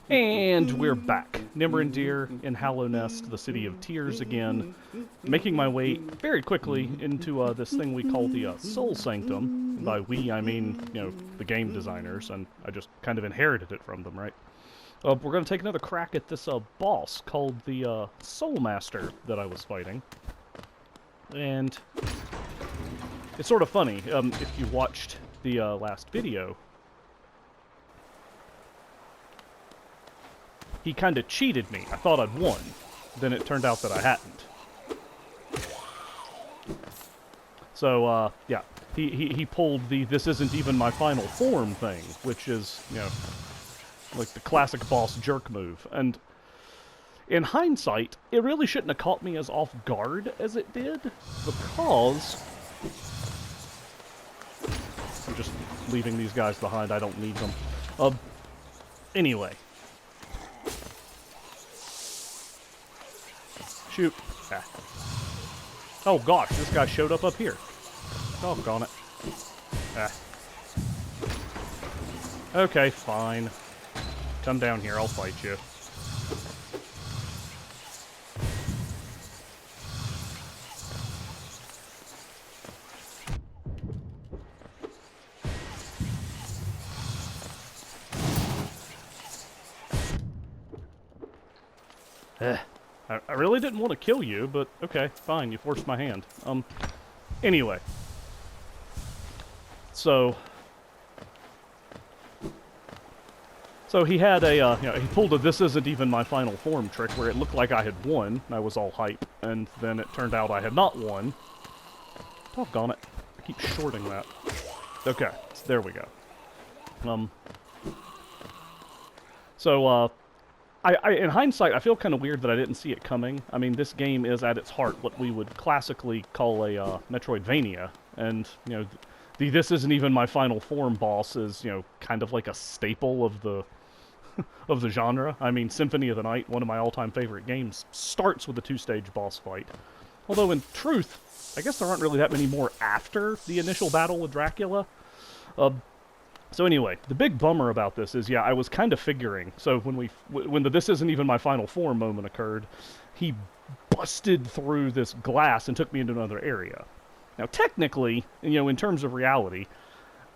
And we're back. Nimrandir in Hallow Nest, the City of Tears again, making my way very quickly into this thing we call the Soul Sanctum. By we, I mean, the game designers, and I just kind of inherited it from them, right? We're going to take another crack at this boss called the Soul Master that I was fighting. And it's sort of funny, if you watched the last video, he kind of cheated me. I thought I'd won. Then it turned out that I hadn't. So, yeah. He pulled the "this isn't even my final form" thing, which is, like the classic boss jerk move. And in hindsight, it really shouldn't have caught me as off guard as it did, because I'm just leaving these guys behind. I don't need them. Anyway. Shoot. Ah. Oh gosh, this guy showed up here. Doggone it. Ah. Okay, fine. Come down here, I'll fight you. I really didn't want to kill you, but okay, fine, you forced my hand. Anyway. So he had a, he pulled a "this isn't even my final form" trick where it looked like I had won, and I was all hype, and then it turned out I had not won. Doggone it. I keep shorting that. Okay, so there we go. So, in hindsight, I feel kind of weird that I didn't see it coming. I mean, this game is at its heart what we would classically call a Metroidvania, and the "this isn't even my final form" boss is kind of like a staple of the of the genre. I mean, Symphony of the Night, one of my all-time favorite games, starts with a two-stage boss fight. Although in truth, I guess there aren't really that many more after the initial battle with Dracula. So anyway, the big bummer about this is, I was kind of figuring. So when the "this isn't even my final form" moment occurred, he busted through this glass and took me into another area. Now, technically, in terms of reality,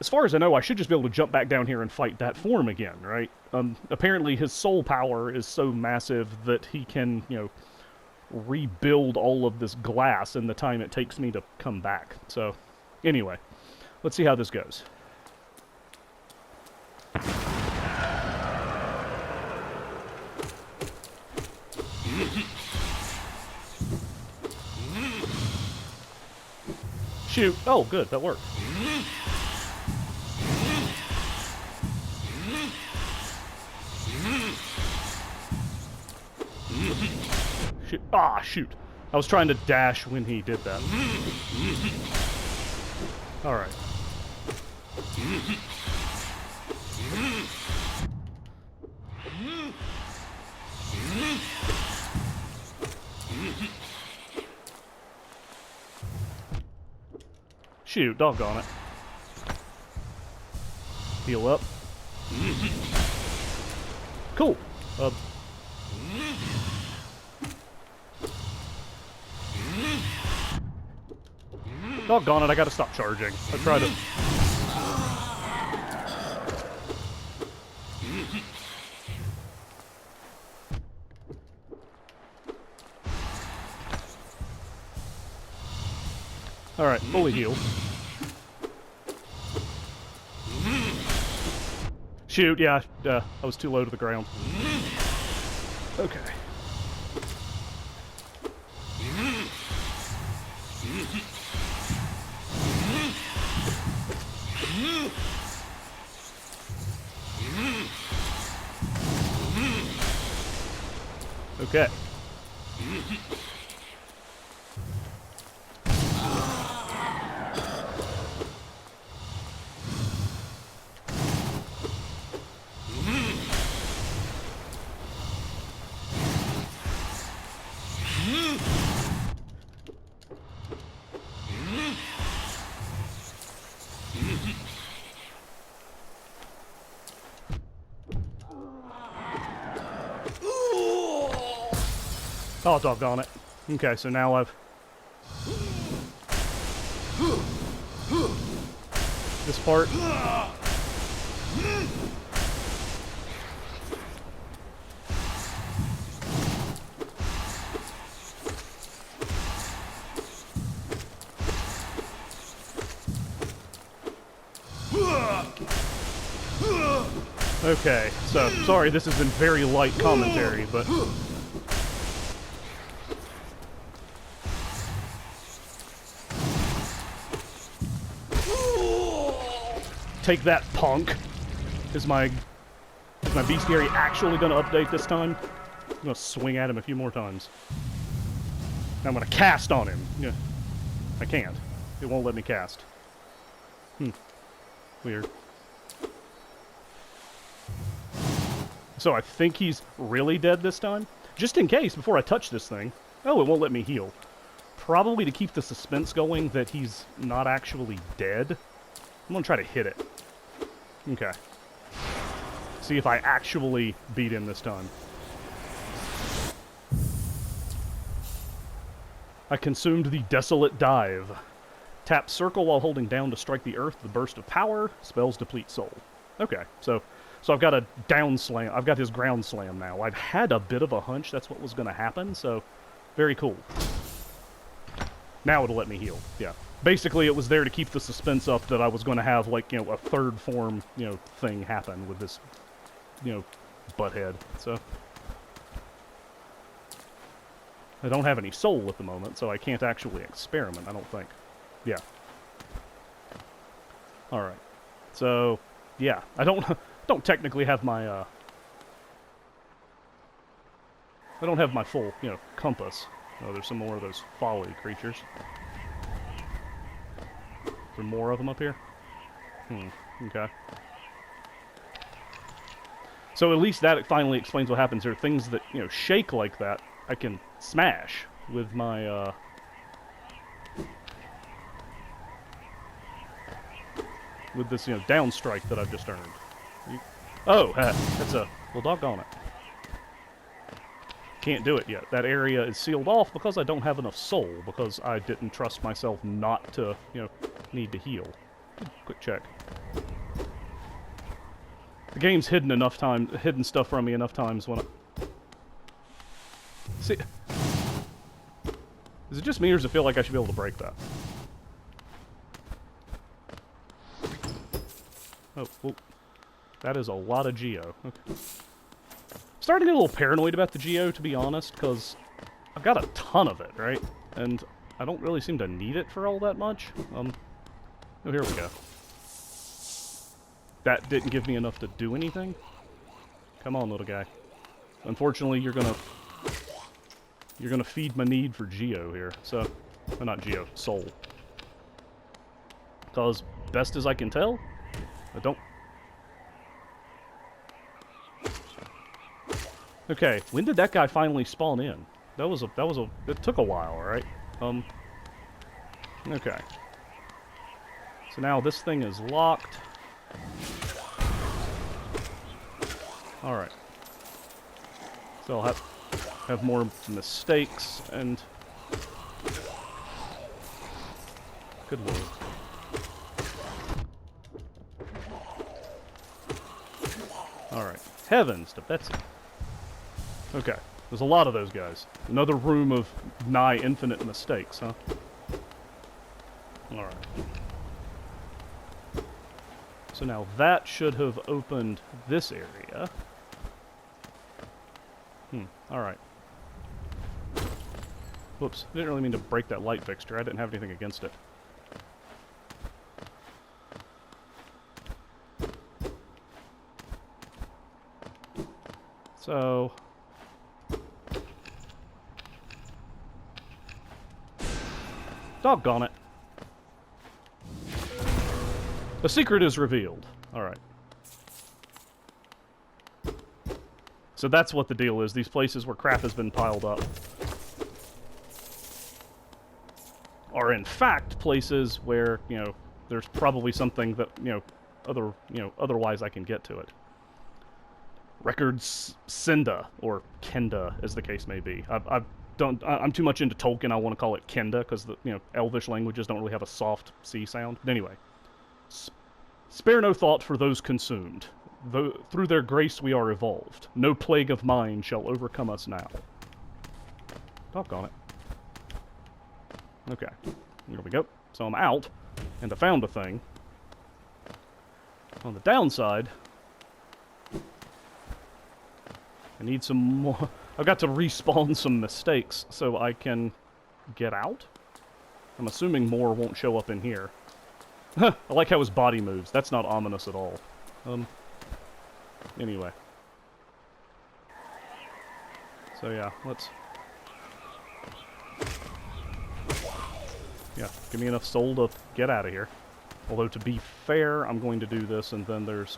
as far as I know, I should just be able to jump back down here and fight that form again, right? Apparently, his soul power is so massive that he can, rebuild all of this glass in the time it takes me to come back. So, anyway, let's see how this goes. Shoot. Oh, good. That worked. Shoot. Ah, shoot. I was trying to dash when he did that. Alright. Shoot, doggone it. Heal up. Cool. Doggone it, I gotta stop charging. I tried to... Alright, fully healed. Shoot, yeah, I was too low to the ground. Okay. Okay. Oh, doggone it. Okay, so now I've... this part. Okay, so, sorry this has been very light commentary, but... Take that, punk! Is my bestiary actually gonna update this time? I'm gonna swing at him a few more times. I'm gonna cast on him. Yeah, I can't. It won't let me cast. Weird. So I think he's really dead this time. Just in case, before I touch this thing. Oh, it won't let me heal. Probably to keep the suspense going that he's not actually dead. I'm gonna try to hit it. Okay. See if I actually beat him this time. I consumed the Desolate Dive. Tap circle while holding down to strike the earth with a burst of power. Spells deplete soul. Okay, so I've got a down slam. I've got his ground slam now. I've had a bit of a hunch that's what was going to happen, so very cool. Now it'll let me heal. Yeah. Basically, it was there to keep the suspense up that I was going to have, like, a third form, thing happen with this, butthead. So I don't have any soul at the moment, so I can't actually experiment, I don't think. Yeah. Alright. So, yeah. I don't technically have my, I don't have my full, compass. Oh, there's some more of those folly creatures. Is there more of them up here? Okay. So at least that finally explains what happens. There are things that, shake like that, I can smash with my, with this, down strike that I've just earned. Oh, that's a... well, doggone it. Can't do it yet. That area is sealed off because I don't have enough soul, because I didn't trust myself not to, need to heal. Quick check. The game's hidden stuff from me enough times when I... See... Is it just me, or does it feel like I should be able to break that? Oh, well, that is a lot of geo. Okay. Starting to get a little paranoid about the geo, to be honest, because I've got a ton of it, right? And I don't really seem to need it for all that much. Oh, here we go. That didn't give me enough to do anything? Come on, little guy. Unfortunately, you're gonna feed my need for geo here. So, well, not geo, soul. Because, best as I can tell, I don't... Okay, when did that guy finally spawn in? It took a while, right? Okay. So now this thing is locked. Alright. So I'll have more mistakes, and... Good lord. Alright. Heavens to Betsy. Okay. There's a lot of those guys. Another room of nigh infinite mistakes, huh? Alright. So now that should have opened this area. Alright. Whoops. I didn't really mean to break that light fixture. I didn't have anything against it. So... Doggone it. The secret is revealed. Alright. So that's what the deal is. These places where crap has been piled up are in fact places where, there's probably something that, otherwise I can get to it. Records Senda, or Kenda, as the case may be. I'm too much into Tolkien. I want to call it Kenda because the Elvish languages don't really have a soft C sound. But anyway, spare no thought for those consumed. Through their grace we are evolved. No plague of mine shall overcome us now. Doggone it. Okay, here we go. So I'm out, and I found a thing. On the downside, I need some more. I've got to respawn some mistakes so I can get out. I'm assuming more won't show up in here. I like how his body moves. That's not ominous at all. Anyway. So yeah, let's... Yeah, give me enough soul to get out of here. Although, to be fair, I'm going to do this, and then there's...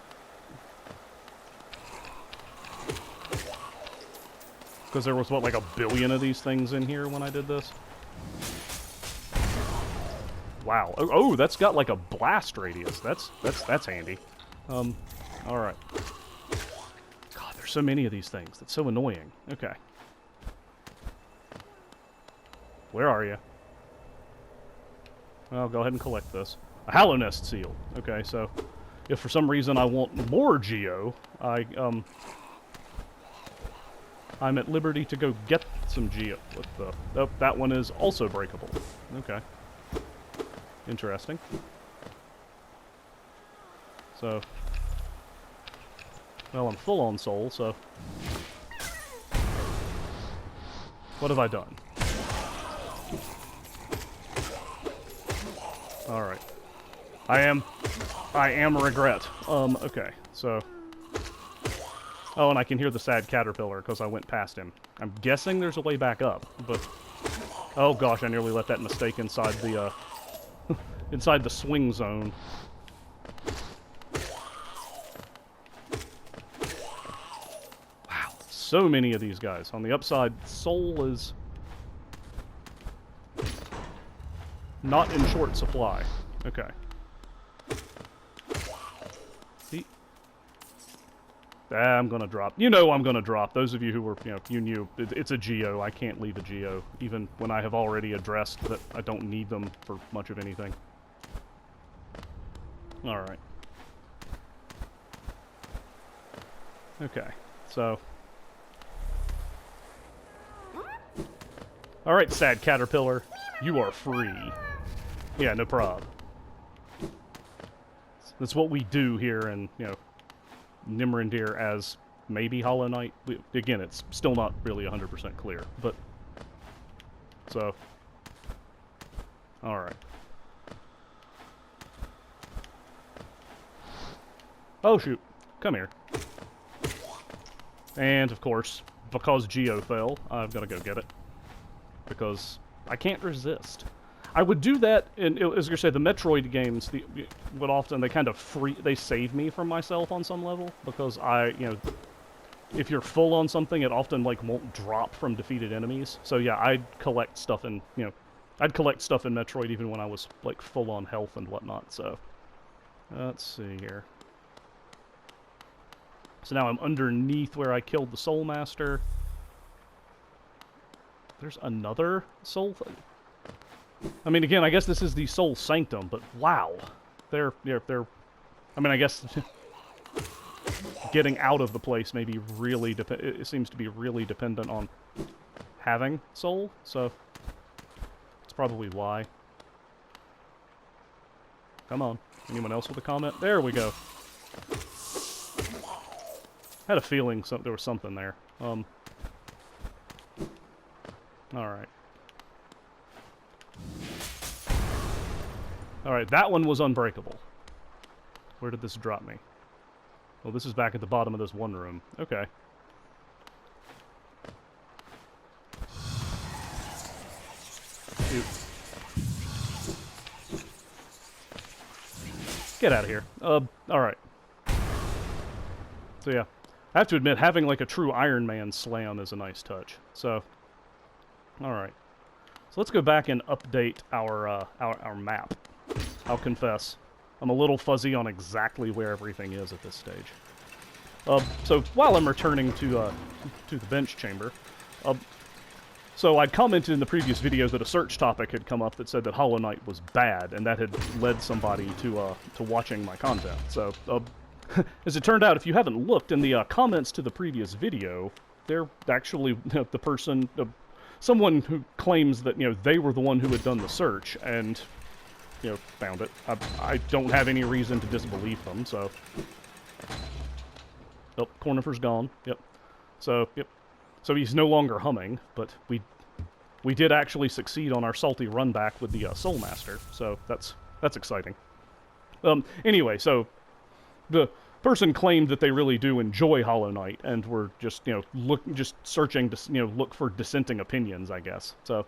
Because there was, what, like 1 billion of these things in here when I did this? Wow. Oh, that's got like a blast radius. That's handy. Alright. God, there's so many of these things. That's so annoying. Okay. Where are you? Well, go ahead and collect this. A Hallow Nest seal. Okay, so if for some reason I want more geo, I'm at liberty to go get some geo. What the? Oh, that one is also breakable. Okay. Interesting. So, well, I'm full on soul, so what have I done? Alright. I am regret. Okay, so... Oh, and I can hear the sad caterpillar because I went past him. I'm guessing there's a way back up, but... Oh gosh, I nearly let that mistake inside the, inside the swing zone. Wow, so many of these guys. On the upside, soul is... not in short supply. Okay. See? I'm gonna drop. You know I'm gonna drop. Those of you who were, you knew. It's a geo. I can't leave a geo, even when I have already addressed that I don't need them for much of anything. Alright. Okay, so... Alright, sad caterpillar. You are free. Yeah, no prob. That's what we do here in, Nimrandir as maybe Hollow Knight. Again, it's still not really 100% clear, but... So... Alright. Oh, shoot. Come here. And, of course, because Geo fell, I've got to go get it. Because I can't resist. I would do that, in, as you say, the Metroid games would often, they kind of they save me from myself on some level, because if you're full on something, it often, won't drop from defeated enemies. So yeah, I'd collect stuff in, I'd collect stuff in Metroid even when I was, full on health and whatnot, so. Let's see here. So now I'm underneath where I killed the Soul Master. There's another soul thing. I mean, again, I guess this is the Soul Sanctum, but wow. They're I mean, I guess getting out of the place may be really it seems to be really dependent on having soul, so that's probably why. Come on. Anyone else with a comment? There we go. I had a feeling there was something there. Alright. Alright, that one was unbreakable. Where did this drop me? Well, this is back at the bottom of this one room. Okay. Shoot. Get out of here. Alright. So yeah. I have to admit, having a true Iron Man slam is a nice touch. So, alright. So let's go back and update our map. I'll confess, I'm a little fuzzy on exactly where everything is at this stage. So while I'm returning to the bench chamber, So I'd commented in the previous video that a search topic had come up that said that Hollow Knight was bad, and that had led somebody to watching my content. So, as it turned out, if you haven't looked in the comments to the previous video, they're actually the person, someone who claims that they were the one who had done the search and found it. I don't have any reason to disbelieve them. So, oh, Cornifer's gone. Yep. So, yep. So he's no longer humming, but we did actually succeed on our salty run back with the Soul Master, so that's exciting. Anyway, so the person claimed that they really do enjoy Hollow Knight, and were just just searching to look for dissenting opinions, I guess. So,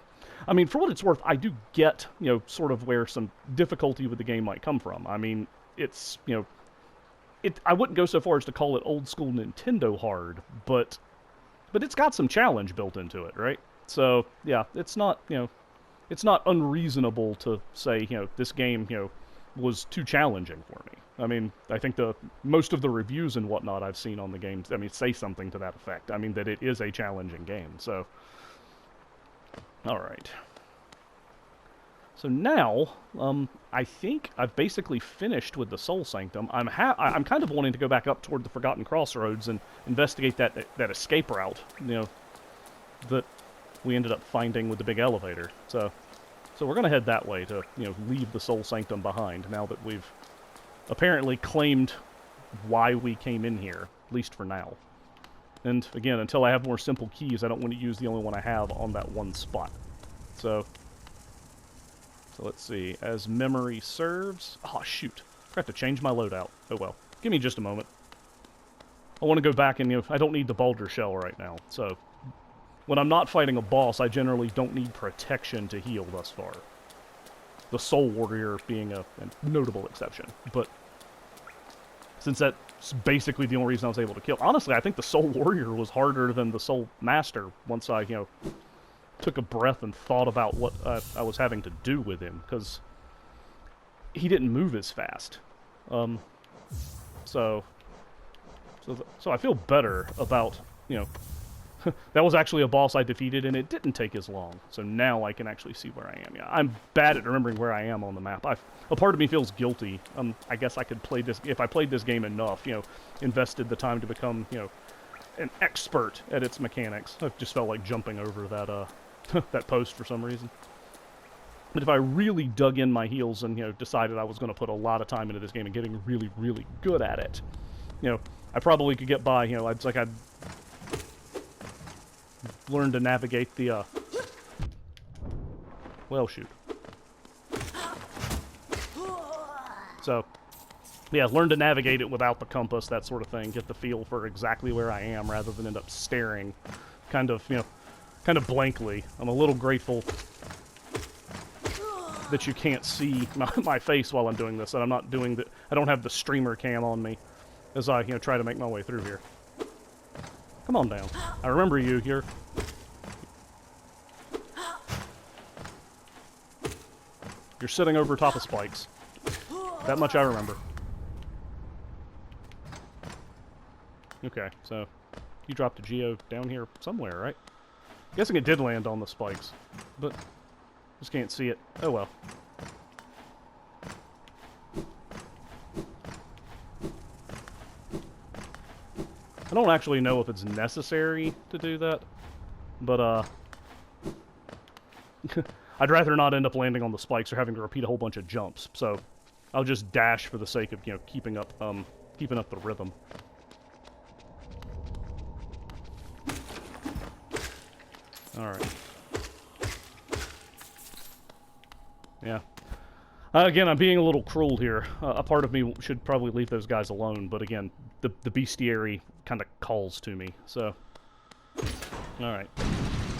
I mean, for what it's worth, I do get sort of where some difficulty with the game might come from. I mean, it's I wouldn't go so far as to call it old school Nintendo hard, but it's got some challenge built into it, right? So, yeah, it's not unreasonable to say, this game, was too challenging for me. I mean, I think most of the reviews and whatnot I've seen on the game, say something to that effect. I mean, that it is a challenging game, so. Alright. So now, I think I've basically finished with the Soul Sanctum. I'm kind of wanting to go back up toward the Forgotten Crossroads and investigate that escape route, that we ended up finding with the big elevator. So we're gonna head that way to, leave the Soul Sanctum behind now that we've apparently claimed why we came in here, at least for now. And again, until I have more simple keys, I don't want to use the only one I have on that one spot. So let's see, as memory serves... Oh, shoot. I have to change my loadout. Oh well. Give me just a moment. I want to go back and, I don't need the Baldur Shell right now. So, when I'm not fighting a boss, I generally don't need protection to heal thus far. The Soul Warrior being a notable exception. But, since that's basically the only reason I was able to kill... Honestly, I think the Soul Warrior was harder than the Soul Master once I, took a breath and thought about what I was having to do with him, because he didn't move as fast. So I feel better about, that was actually a boss I defeated, and it didn't take as long. So now I can actually see where I am. Yeah, I'm bad at remembering where I am on the map. A part of me feels guilty. I guess I could play this, if I played this game enough, invested the time to become, an expert at its mechanics. I just felt like jumping over that, that post for some reason. But if I really dug in my heels and, decided I was going to put a lot of time into this game and getting really, really good at it, I probably could get by, I'd learn to navigate the, well, shoot. So, yeah, learn to navigate it without the compass, that sort of thing, get the feel for exactly where I am rather than end up staring kind of blankly. I'm a little grateful that you can't see my face while I'm doing this, and I'm not doing the... I don't have the streamer cam on me as I, try to make my way through here. Come on down. I remember you. You're sitting over top of spikes. That much I remember. Okay, so you dropped a geo down here somewhere, right? Guessing it did land on the spikes, but just can't see it. Oh well. I don't actually know if it's necessary to do that, but I'd rather not end up landing on the spikes or having to repeat a whole bunch of jumps, so I'll just dash for the sake of, keeping up the rhythm. Alright. Yeah. Again, I'm being a little cruel here. A part of me should probably leave those guys alone, but again, the bestiary kind of calls to me, so... Alright.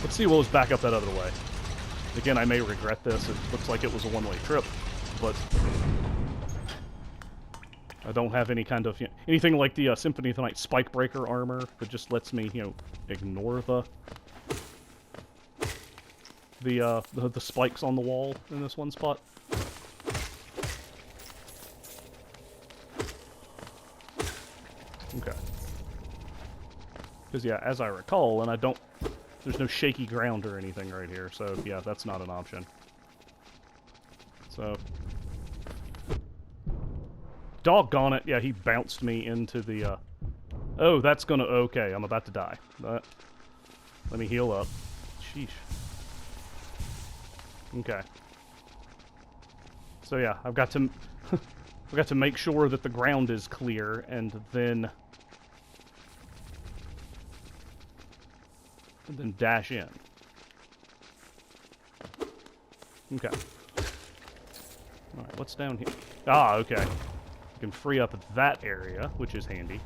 Let's see what was back up that other way. Again, I may regret this. It looks like it was a one-way trip, but... I don't have any kind of... anything like the Symphony of the Night Spike Breaker armor that just lets me, ignore the spikes on the wall in this one spot. Okay. Because, yeah, as I recall, and I don't there's no shaky ground or anything right here, so yeah, that's not an option. So, doggone it, yeah, he bounced me into the, oh, that's gonna, okay, I'm about to die. Let me heal up. Sheesh. Okay. So yeah, I've got to, I've got to make sure that the ground is clear, and then dash in. Okay. Alright, what's down here? Ah, okay. I can free up that area, which is handy.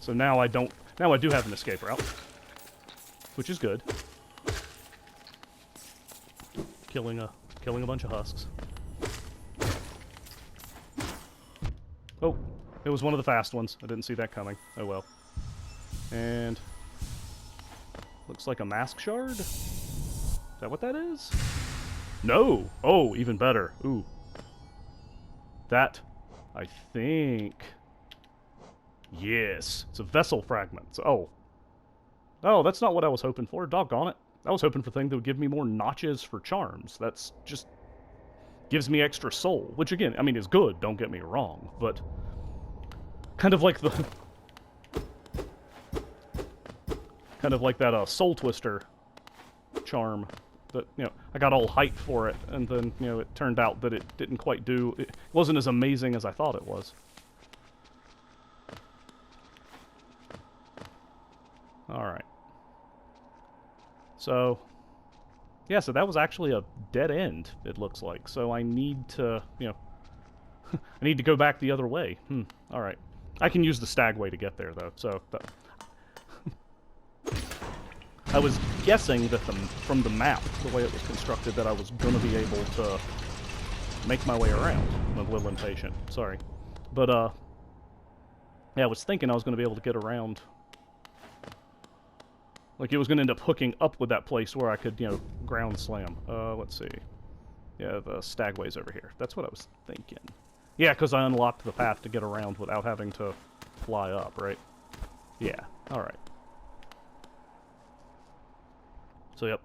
So now I do have an escape route. Which is good. Killing a bunch of husks. Oh, it was one of the fast ones. I didn't see that coming. Oh well. And looks like a mask shard? Is that what that is? No! Oh, even better. Ooh. That, I think... Yes. It's a vessel fragment. Oh. Oh, that's not what I was hoping for. Doggone it. I was hoping for things that would give me more notches for charms. That's just... gives me extra soul. Which, again, I mean, is good, don't get me wrong. But... kind of like the... kind of like that Soul Twister charm. That, you know, I got all hyped for it, and then, you know, it turned out that it didn't quite do... It wasn't as amazing as I thought it was. Alright. So... yeah, so that was actually a dead end, it looks like. So I need to, you know... I need to go back the other way. Alright. I can use the stag way to get there, though, so... I was guessing that from the map, the way it was constructed, that I was going to be able to make my way around. I'm a little impatient, sorry. But, yeah, I was thinking I was going to be able to get around. Like, it was going to end up hooking up with that place where I could, you know, ground slam. Let's see. Yeah, the stagway's over here. That's what I was thinking. Yeah, because I unlocked the path to get around without having to fly up, right? Yeah, alright. So, yep.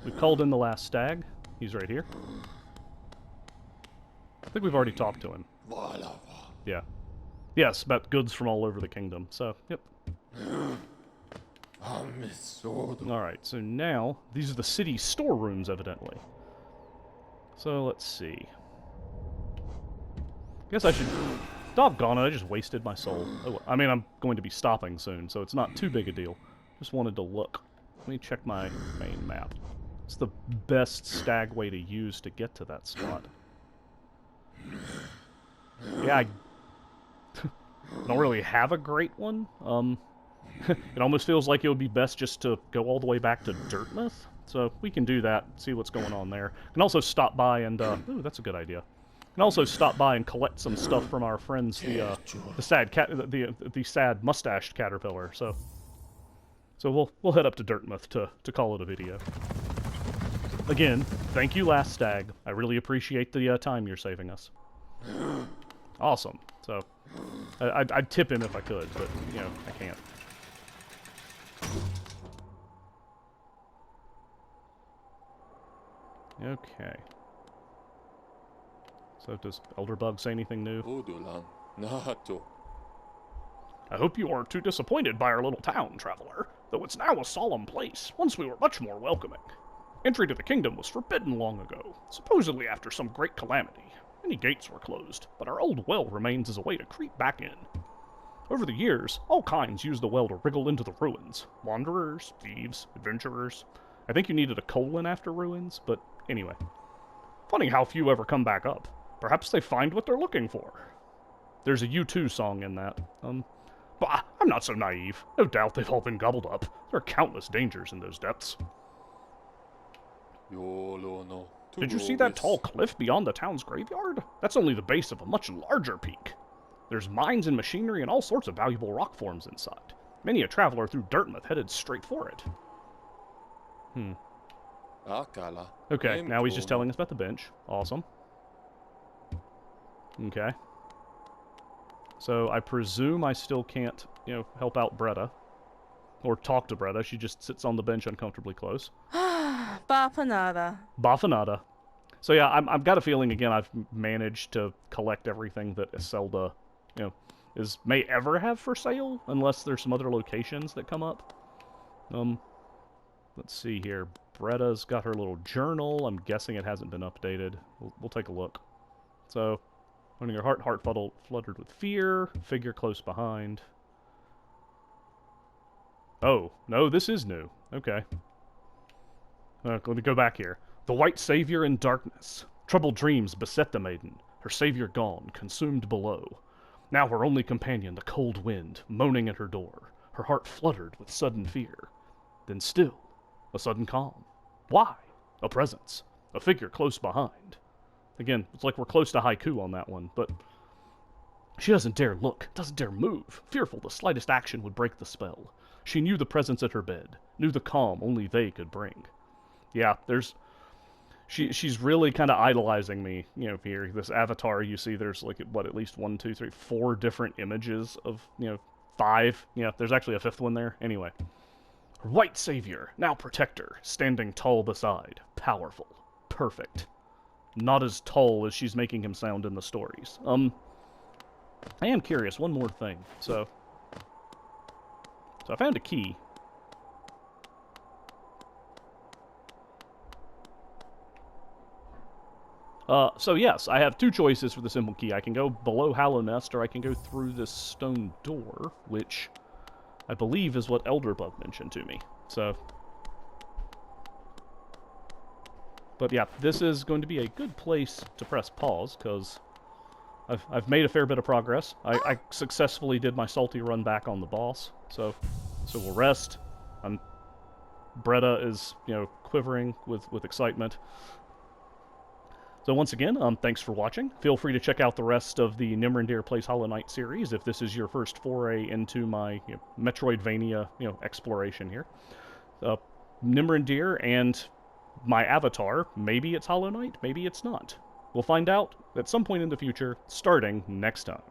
We've called in the last stag. He's right here. I think we've already talked to him. Yeah. Yes, about goods from all over the kingdom. So, yep. Alright, so now, these are the city storerooms, evidently. So, let's see. Guess I should... Doggone it, I just wasted my soul. Oh, I mean, I'm going to be stopping soon, so it's not too big a deal. Just wanted to look. Let me check my main map. It's the best stag way to use to get to that spot. Yeah, I don't really have a great one. It almost feels like it would be best just to go all the way back to Dirtmouth. So we can do that, see what's going on there. Can also stop by and, ooh, that's a good idea. Can also stop by and collect some stuff from our friends, the sad mustached caterpillar. So we'll head up to Dirtmouth to call it a video. Again, thank you, last stag. I really appreciate the time you're saving us. Awesome. So I'd tip him if I could, but you know I can't. Okay. So does Elderbug say anything new? I hope you aren't too disappointed by our little town, traveler, though it's now a solemn place. Once we were much more welcoming. Entry to the kingdom was forbidden long ago, supposedly after some great calamity. Many gates were closed, but our old well remains as a way to creep back in. Over the years, all kinds used the well to wriggle into the ruins. Wanderers, thieves, adventurers. I think you needed a colon after ruins, but anyway. Funny how few ever come back up. Perhaps they find what they're looking for. There's a U2 song in that. Bah, I'm not so naive. No doubt they've all been gobbled up. There are countless dangers in those depths. Did you see that tall cliff beyond the town's graveyard? That's only the base of a much larger peak. There's mines and machinery and all sorts of valuable rock forms inside. Many a traveler through Dirtmouth headed straight for it. Okay, now he's just telling us about the bench. Awesome. Okay. So I presume I still can't, you know, help out Bretta. or talk to Bretta. She just sits on the bench uncomfortably close. Bapanada. Bafanada. So yeah, I've got a feeling again I've managed to collect everything that Iselda, may ever have for sale, unless there's some other locations that come up. Let's see here. Bretta's got her little journal. I'm guessing it hasn't been updated. We'll take a look. So, owning your heart fluttered with fear, figure close behind. Oh, no, this is new. Okay. Let me go back here. The white savior in darkness. Troubled dreams beset the maiden, her savior gone, consumed below. Now her only companion, the cold wind, moaning at her door. Her heart fluttered with sudden fear. Then still, a sudden calm. Why? A presence. A figure close behind. Again, it's like we're close to haiku on that one, but she doesn't dare look, doesn't dare move, fearful the slightest action would break the spell. She knew the presence at her bed, knew the calm only they could bring. Yeah, she's really kind of idolizing me, here. This avatar, you see there's like, at least 1, 2, 3, 4 different images of, 5. Yeah, there's actually a 5th one there. Anyway. Her white savior, now protector, standing tall beside. Powerful. Perfect. Not as tall as she's making him sound in the stories. I am curious, one more thing. So I found a key. So yes, I have 2 choices for the simple key. I can go below Hallow Nest, or I can go through this stone door, which I believe is what Elderbug mentioned to me. So, but yeah, this is going to be a good place to press pause, because I've made a fair bit of progress. I successfully did my salty run back on the boss, so we'll rest. Bretta is, quivering with excitement. So once again, thanks for watching. Feel free to check out the rest of the Nimrandir Plays Hollow Knight series if this is your first foray into my Metroidvania exploration here. Nimrandir and my avatar, maybe it's Hollow Knight, maybe it's not. We'll find out at some point in the future, starting next time.